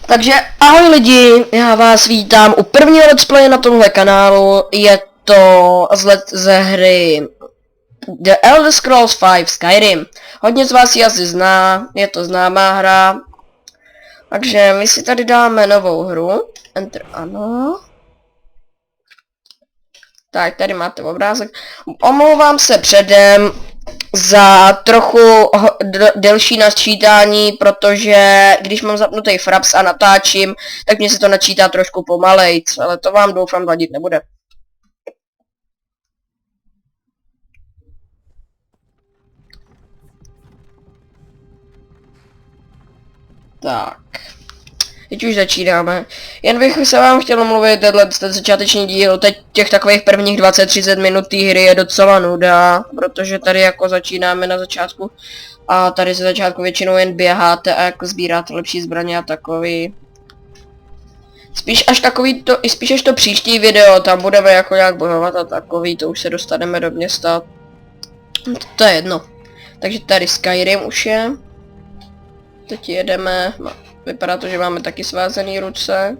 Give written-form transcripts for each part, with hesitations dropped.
Takže ahoj lidi, já vás vítám u prvního let's play na tomhle kanálu. Je to ze hry The Elder Scrolls V Skyrim. Hodně z vás ji asi zná, je to známá hra. Takže my si tady dáme novou hru. Enter, ano. Tak, tady máte obrázek. Omlouvám se předem za trochu delší nasčítání, protože když mám zapnutý fraps a natáčím, tak mě se to načítá trošku pomalejc, ale to vám doufám vadit nebude. Tak. Teď už začínáme. Jen bych se vám chtěl omluvit, ten začáteční díl, teď těch takových prvních 20-30 minut té hry je docela nuda, protože tady jako začínáme na začátku a tady ze začátku většinou jen běháte a jako sbíráte lepší zbraně a takový. Spíš až to příští video, tam budeme jako nějak bojovat a takový, to už se dostaneme do města. To je jedno. Takže tady Skyrim už je. Teď jedeme. Vypadá to, že máme taky svázaný ruce.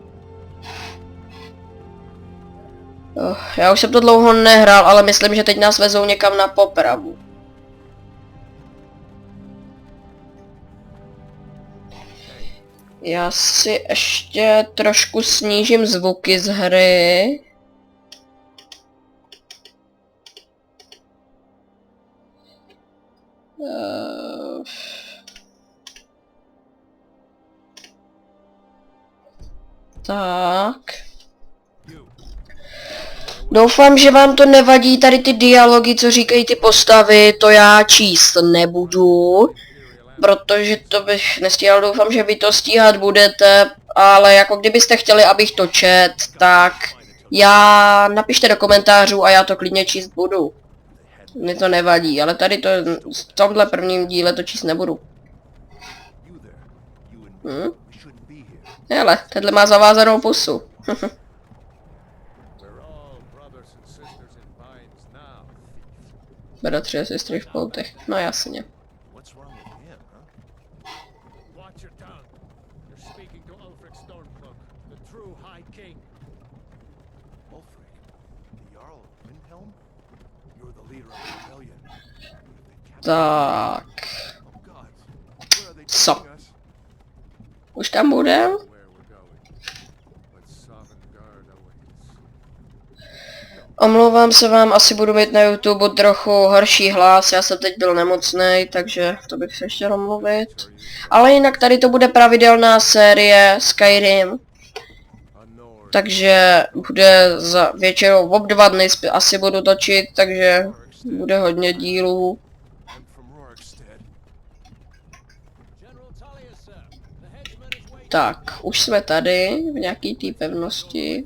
Já už jsem to dlouho nehrál, ale myslím, že teď nás vezou někam na popravu. Já si ještě trošku snížím zvuky z hry. Tak. Doufám, že vám to nevadí tady ty dialogy, co říkají ty postavy, to já číst nebudu. Protože to bych nestíhal, doufám, že vy to stíhat budete, ale jako kdybyste chtěli, abych to čet, tak napište do komentářů a já to klidně číst budu. Mně to nevadí, ale tady to v tomhle prvním díle to číst nebudu. Hele, tenhle má zavázanou pusu. Bratři a sestry v poutech, no jasně. Tak. Co? Už tam budem? Omlouvám se vám, asi budu mít na YouTube trochu horší hlas, já jsem teď byl nemocnej, takže to bych se chtěl omluvit. Ale jinak tady to bude pravidelná série Skyrim. Takže bude za většinou v 2 dny asi budu točit, takže bude hodně dílů. Tak, už jsme tady, v nějaký té pevnosti.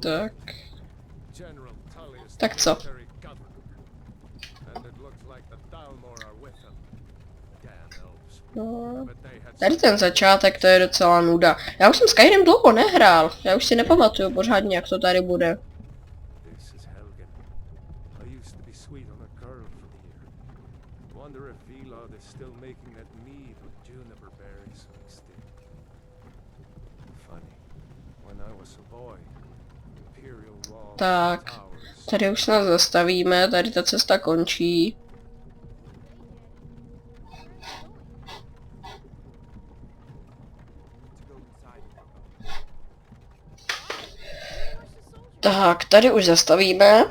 Tak. Tak co? No. Tady ten začátek, to je docela nuda. Já už jsem Skyrim dlouho nehrál. Já už si nepamatuju pořádně, jak to tady bude. Tak, tady už nás zastavíme, tady ta cesta končí. Tak, tady už zastavíme.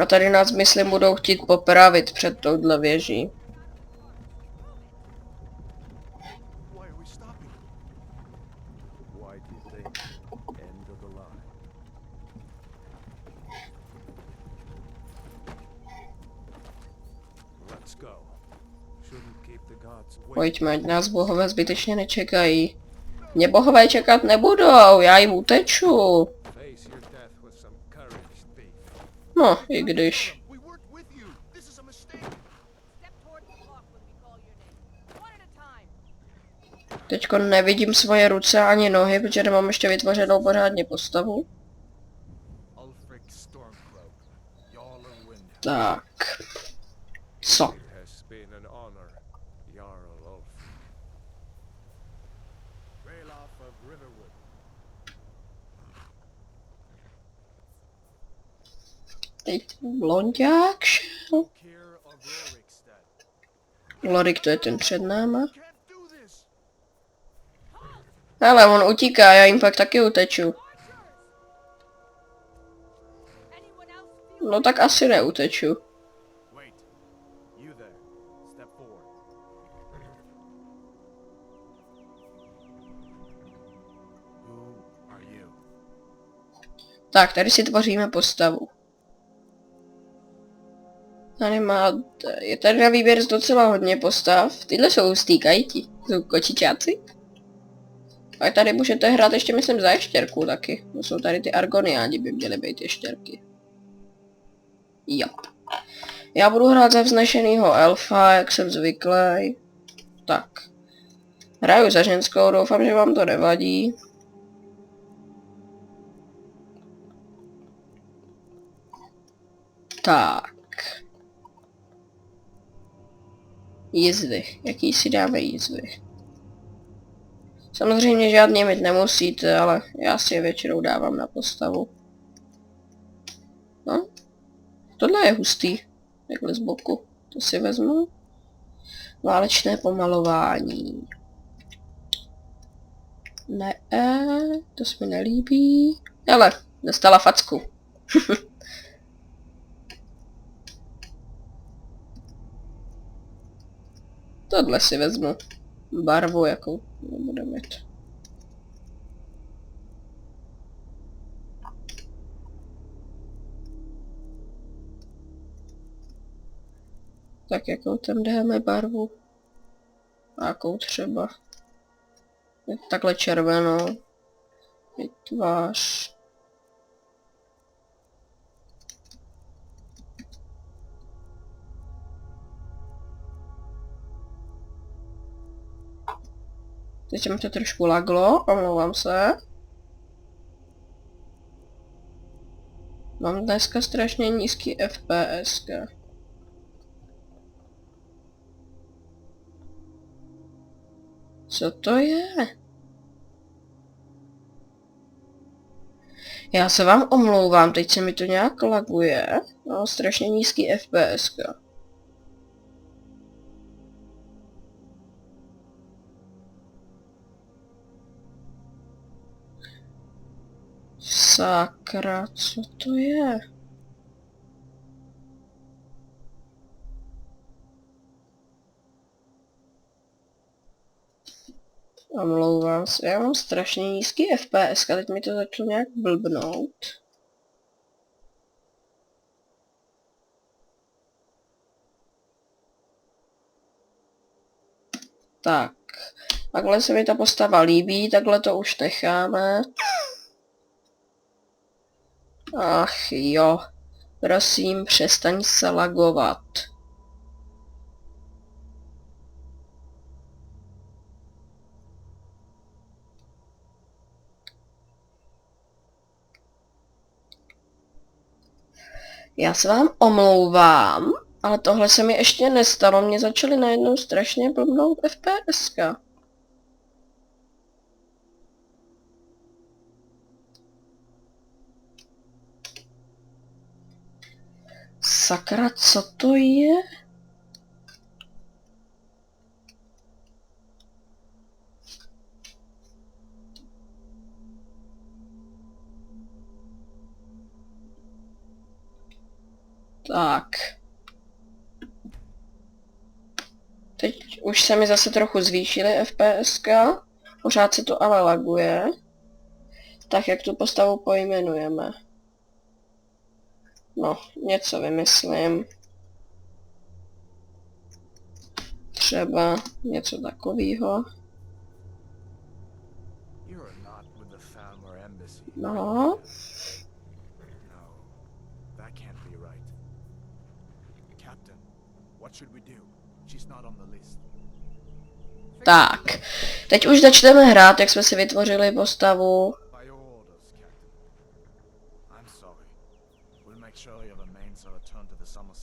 A tady nás, myslím, budou chtít popravit před touhle věží. Pojďme, ať nás bohové zbytečně nečekají. Mě bohové čekat nebudou, já jim uteču. No, i když. Teďko nevidím svoje ruce ani nohy, protože nemám ještě vytvořenou pořádně postavu. Tak. Co? Teď blonďák šel. Lorik, to je ten před náma. Hele, on utíká, já jim pak taky uteču. No tak asi neuteču. Tak, tady si tvoříme postavu. Tady je tady na výběr docela hodně postav. Tyhle jsou stýkající, jsou kočičáci. A tady můžete hrát ještě, myslím, za ještěrku taky. To jsou tady ty argoniádi, by měly být ještěrky. Jo. Já budu hrát za vznešenýho elfa, jak jsem zvyklý. Tak. Hraju za ženskou, doufám, že vám to nevadí. Tak. Jízdy. Jaký si dáme jízdy? Samozřejmě žádný mít nemusíte, ale já si je většinou dávám na postavu. No. Tohle je hustý. Takhle z boku. To si vezmu. Válečné pomalování. Ne, to se mi nelíbí. Hele, dostala facku. Tohle si vezmu. Barvu, jakou budu mít. Tak jakou tam dáme barvu? Jakou třeba? Takhle červenou. Tvář. Teď mi to trošku laglo, omlouvám se. Mám dneska strašně nízký FPS. Co to je? Já se vám omlouvám, teď se mi to nějak laguje. Mám strašně nízký FPS. Sakra, co to je? Omlouvám se, já mám strašně nízký FPS, a teď mi to začalo nějak blbnout. Tak, takhle se mi ta postava líbí, takhle to už necháme. Ach jo, prosím, přestaň se lagovat. Já se vám omlouvám, ale tohle se mi ještě nestalo, mě začaly najednou strašně blbnout FPSka. Sakra, co to je? Tak. Teď už se mi zase trochu zvýšily FPSka. Pořád se to ale laguje. Tak jak tu postavu pojmenujeme? No, něco vymyslím. Třeba něco takového. No. Tak, teď už začneme hrát, jak jsme si vytvořili postavu.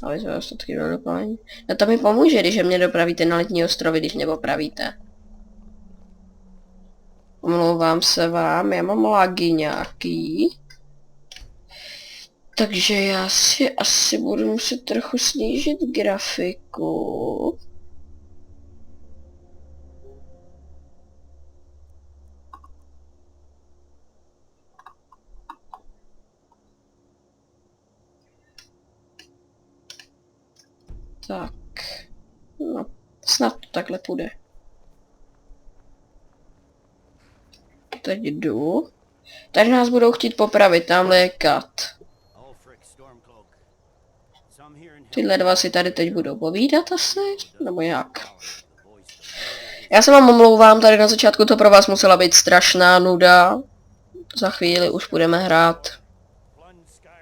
Ale jsme ostatky do dopání. No to mi pomůže, když mě dopravíte na letní ostrovy, když nepopravíte. Omlouvám se vám, já mám lagy nějaký. Takže já si asi budu muset trochu snížit grafiku. Tak. No, snad to takhle půjde. Teď jdu. Tady nás budou chtít popravit, tamhle je kat. Tyhle dva si tady teď budou povídat asi, nebo jak? Já se vám omlouvám, tady na začátku to pro vás musela být strašná nuda. Za chvíli už budeme hrát.